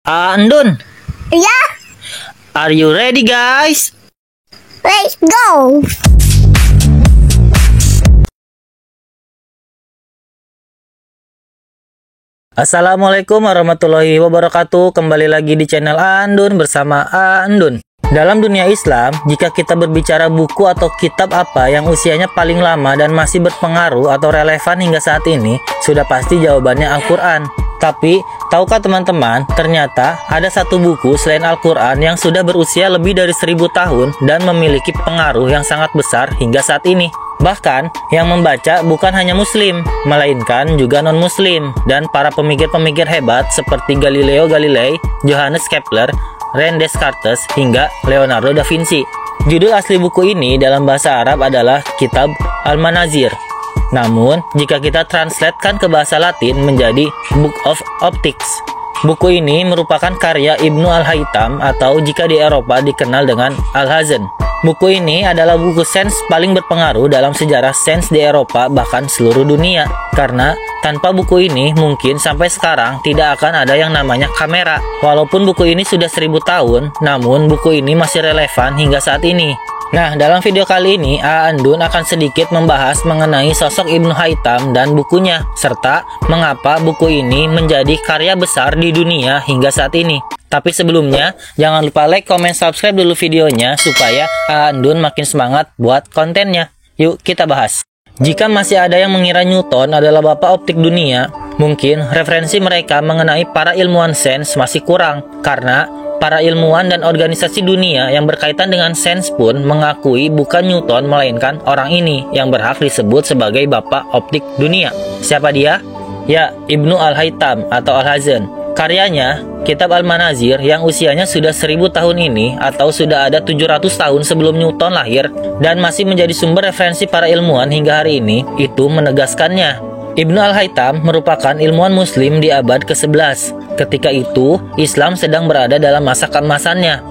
Andun, Yeah, are you ready guys? let's go. Assalamualaikum warahmatullahi wabarakatuh. Kembali lagi di channel Andun bersama Andun. Dalam dunia Islam, jika kita berbicara buku atau kitab apa yang usianya paling lama dan masih berpengaruh atau relevan hingga saat ini, sudah pasti jawabannya Al-Quran. Tapi, tahukah teman-teman, ternyata ada satu buku selain Al-Quran yang sudah berusia lebih dari 1000 tahun dan memiliki pengaruh yang sangat besar hingga saat ini. Bahkan, yang membaca bukan hanya muslim, melainkan juga non-muslim, dan para pemikir-pemikir hebat seperti Galileo Galilei, Johannes Kepler, René Descartes, hingga Leonardo da Vinci. Judul asli buku ini dalam bahasa Arab adalah Kitab Al-Manazir. Namun, jika kita translatekan ke bahasa Latin menjadi Book of Optics. Buku ini merupakan karya Ibnu Al-Haytham atau jika di Eropa dikenal dengan Al-Hazen. Buku ini adalah buku sains paling berpengaruh dalam sejarah sains di Eropa bahkan seluruh dunia. Karena tanpa buku ini mungkin sampai sekarang tidak akan ada yang namanya kamera. Walaupun buku ini sudah 1000 tahun, namun buku ini masih relevan hingga saat ini. Nah, dalam video kali ini, Andun akan sedikit membahas mengenai sosok Ibnu Haytham dan bukunya, serta mengapa buku ini menjadi karya besar di dunia hingga saat ini. Tapi sebelumnya, jangan lupa like, comment, subscribe dulu videonya supaya Andun makin semangat buat kontennya. Yuk kita bahas. Jika masih ada yang mengira Newton adalah bapak optik dunia, mungkin referensi mereka mengenai para ilmuwan sains masih kurang, karena para ilmuwan dan organisasi dunia yang berkaitan dengan sains pun mengakui bukan Newton melainkan orang ini yang berhak disebut sebagai bapak optik dunia. Siapa dia? Ya, Ibnu Al-Haytham atau Al-Hazen. Karyanya, Kitab Al-Manazir yang usianya sudah 1000 tahun ini atau sudah ada 700 tahun sebelum Newton lahir dan masih menjadi sumber referensi para ilmuwan hingga hari ini, itu menegaskannya. Ibnu Al-Haytham merupakan ilmuwan muslim di abad ke-11. Ketika itu, Islam sedang berada dalam masa keemasannya.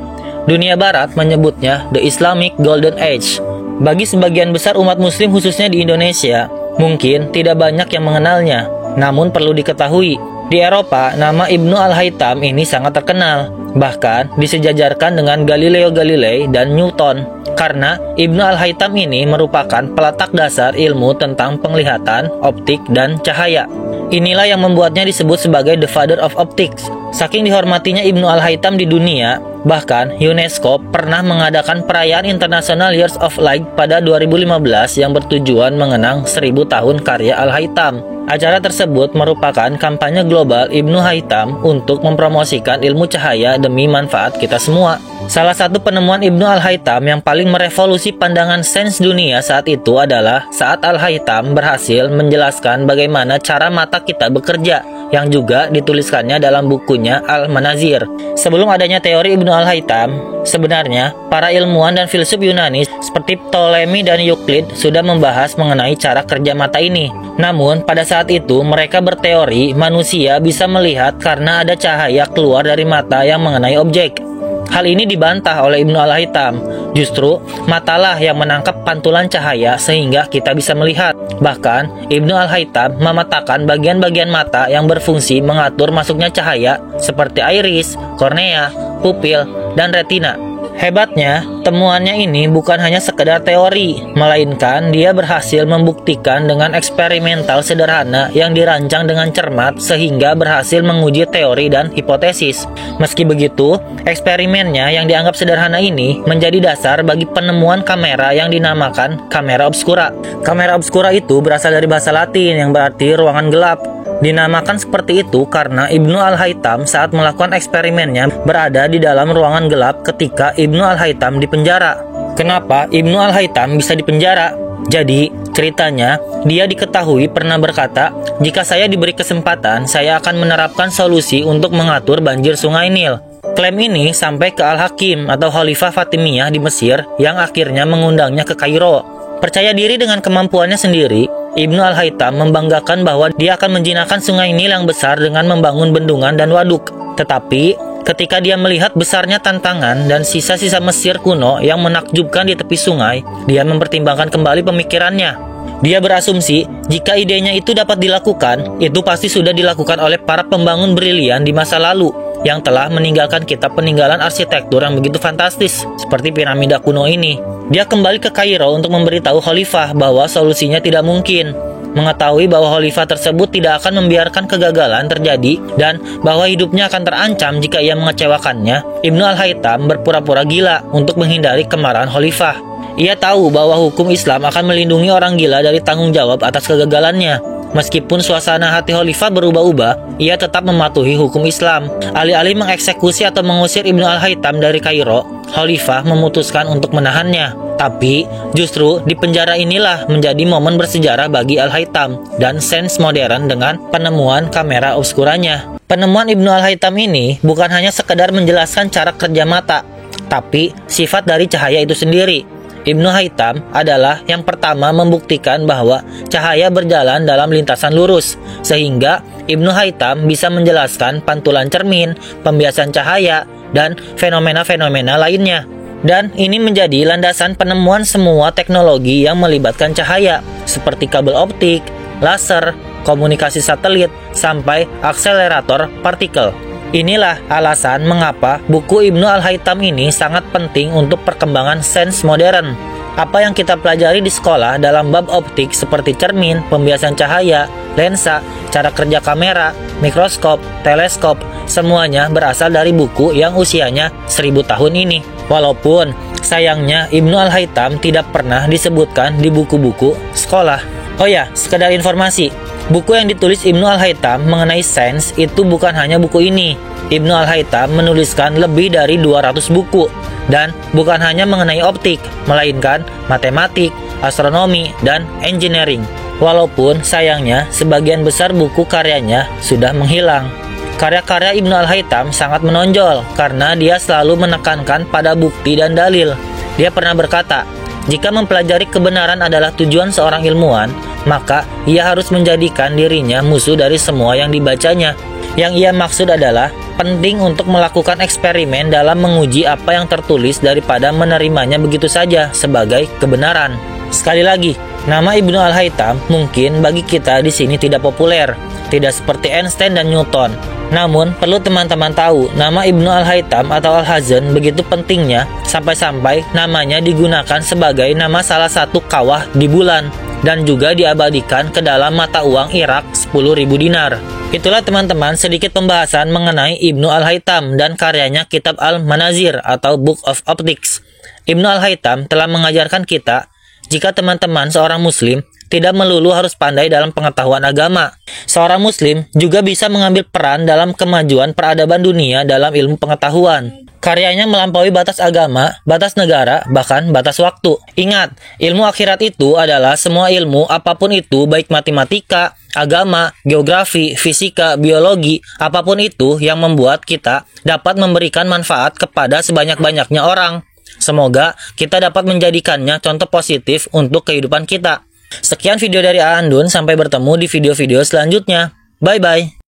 Dunia barat menyebutnya The Islamic Golden Age. Bagi sebagian besar umat muslim khususnya di Indonesia, mungkin tidak banyak yang mengenalnya. Namun perlu diketahui, di Eropa nama Ibnu Al-Haytham ini sangat terkenal. Bahkan disejajarkan dengan Galileo Galilei dan Newton. Karena Ibnu Al-Haytham ini merupakan peletak dasar ilmu tentang penglihatan, optik, dan cahaya. Inilah yang membuatnya disebut sebagai The Father of Optics. Saking dihormatinya Ibnu Al-Haytham di dunia, bahkan UNESCO pernah mengadakan perayaan International Years of Light pada 2015 yang bertujuan mengenang 1000 tahun karya Al-Haytham. Acara tersebut merupakan kampanye global Ibnu Haytham untuk mempromosikan ilmu cahaya demi manfaat kita semua. Salah satu penemuan Ibnu Al-Haytham yang paling merevolusi pandangan sains dunia saat itu adalah saat Al-Haytham berhasil menjelaskan bagaimana cara mata kita bekerja, yang juga dituliskannya dalam bukunya Al-Manazir. Sebelum adanya teori Ibnu Al-Haytham, sebenarnya para ilmuwan dan filsuf Yunani seperti Ptolemy dan Euclid sudah membahas mengenai cara kerja mata ini. Namun, pada saat itu mereka berteori manusia bisa melihat karena ada cahaya keluar dari mata yang mengenai objek. Hal ini dibantah oleh Ibnu Al-Haytham. Justru, matalah yang menangkap pantulan cahaya sehingga kita bisa melihat. Bahkan, Ibnu Al-Haytham memetakan bagian-bagian mata yang berfungsi mengatur masuknya cahaya seperti iris, kornea, pupil, dan retina. Hebatnya, temuannya ini bukan hanya sekedar teori, melainkan dia berhasil membuktikan dengan eksperimental sederhana yang dirancang dengan cermat sehingga berhasil menguji teori dan hipotesis. Meski begitu, eksperimennya yang dianggap sederhana ini menjadi dasar bagi penemuan kamera yang dinamakan kamera obscura. Kamera obscura itu berasal dari bahasa Latin yang berarti ruangan gelap. Dinamakan seperti itu karena Ibnu Al-Haytham saat melakukan eksperimennya berada di dalam ruangan gelap ketika Ibnu Al-Haytham dipenjara. Kenapa Ibnu Al-Haytham bisa dipenjara? Jadi, ceritanya, dia diketahui pernah berkata, "Jika saya diberi kesempatan, saya akan menerapkan solusi untuk mengatur banjir sungai Nil." Klaim ini sampai ke Al-Hakim atau Khalifah Fatimiyah di Mesir yang akhirnya mengundangnya ke Kairo. Percaya diri dengan kemampuannya sendiri, Ibnu Al-Haytham membanggakan bahwa dia akan menjinakkan sungai Nil yang besar dengan membangun bendungan dan waduk. Tetapi, ketika dia melihat besarnya tantangan dan sisa-sisa Mesir kuno yang menakjubkan di tepi sungai, dia mempertimbangkan kembali pemikirannya. Dia berasumsi, jika idenya itu dapat dilakukan, itu pasti sudah dilakukan oleh para pembangun brilian di masa lalu. yang telah meninggalkan kitab peninggalan arsitektur yang begitu fantastis seperti piramida kuno ini. Dia kembali ke Kairo untuk memberitahu khalifah bahwa solusinya tidak mungkin. Mengetahui bahwa khalifah tersebut tidak akan membiarkan kegagalan terjadi dan bahwa hidupnya akan terancam jika ia mengecewakannya, Ibnu Al-Haytham berpura-pura gila untuk menghindari kemarahan khalifah. Ia tahu bahwa hukum Islam akan melindungi orang gila dari tanggung jawab atas kegagalannya. Meskipun suasana hati khalifah berubah-ubah, ia tetap mematuhi hukum Islam. Alih-alih mengeksekusi atau mengusir Ibnu Al-Haytham dari Kairo, khalifah memutuskan untuk menahannya. Tapi, justru di penjara inilah menjadi momen bersejarah bagi Al-Haytham dan sains modern dengan penemuan kamera obskuranya. Penemuan Ibnu Al-Haytham ini bukan hanya sekedar menjelaskan cara kerja mata, tapi sifat dari cahaya itu sendiri. Ibnu Haytham adalah yang pertama membuktikan bahwa cahaya berjalan dalam lintasan lurus, sehingga Ibnu Haytham bisa menjelaskan pantulan cermin, pembiasan cahaya, dan fenomena-fenomena lainnya. Dan ini menjadi landasan penemuan semua teknologi yang melibatkan cahaya, seperti kabel optik, laser, komunikasi satelit, sampai akselerator partikel. Inilah alasan mengapa buku Ibnu Al-Haytham ini sangat penting untuk perkembangan sains modern. Apa yang kita pelajari di sekolah dalam bab optik seperti cermin, pembiasan cahaya, lensa, cara kerja kamera, mikroskop, teleskop, semuanya berasal dari buku yang usianya 1000 tahun ini. Walaupun sayangnya Ibnu Al-Haytham tidak pernah disebutkan di buku-buku sekolah. Oh ya, sekedar informasi, buku yang ditulis Ibnu Al-Haytham mengenai sains itu bukan hanya buku ini. Ibnu Al-Haytham menuliskan lebih dari 200 buku, dan bukan hanya mengenai optik, melainkan matematik, astronomi, dan engineering. Walaupun sayangnya sebagian besar buku karyanya sudah menghilang. Karya-karya Ibnu Al-Haytham sangat menonjol karena dia selalu menekankan pada bukti dan dalil. Dia pernah berkata, jika mempelajari kebenaran adalah tujuan seorang ilmuwan, maka ia harus menjadikan dirinya musuh dari semua yang dibacanya. Yang ia maksud adalah penting untuk melakukan eksperimen dalam menguji apa yang tertulis daripada menerimanya begitu saja sebagai kebenaran. Sekali lagi, nama Ibnu Al-Haytham mungkin bagi kita di sini tidak populer, tidak seperti Einstein dan Newton. Namun, perlu teman-teman tahu, nama Ibnu Al-Haytham atau Al-Hazen begitu pentingnya sampai-sampai namanya digunakan sebagai nama salah satu kawah di bulan dan juga diabadikan ke dalam mata uang Irak 10.000 dinar. Itulah teman-teman sedikit pembahasan mengenai Ibnu Al-Haytham dan karyanya Kitab Al-Manazir atau Book of Optics. Ibnu Al-Haytham telah mengajarkan kita jika teman-teman seorang muslim tidak melulu harus pandai dalam pengetahuan agama. Seorang muslim juga bisa mengambil peran dalam kemajuan peradaban dunia dalam ilmu pengetahuan. Karyanya melampaui batas agama, batas negara, bahkan batas waktu. Ingat, ilmu akhirat itu adalah semua ilmu apapun itu, baik matematika, agama, geografi, fisika, biologi, apapun itu yang membuat kita dapat memberikan manfaat kepada sebanyak-banyaknya orang. Semoga kita dapat menjadikannya contoh positif untuk kehidupan kita. Sekian video dari Aandun, sampai bertemu di video-video selanjutnya. Bye-bye.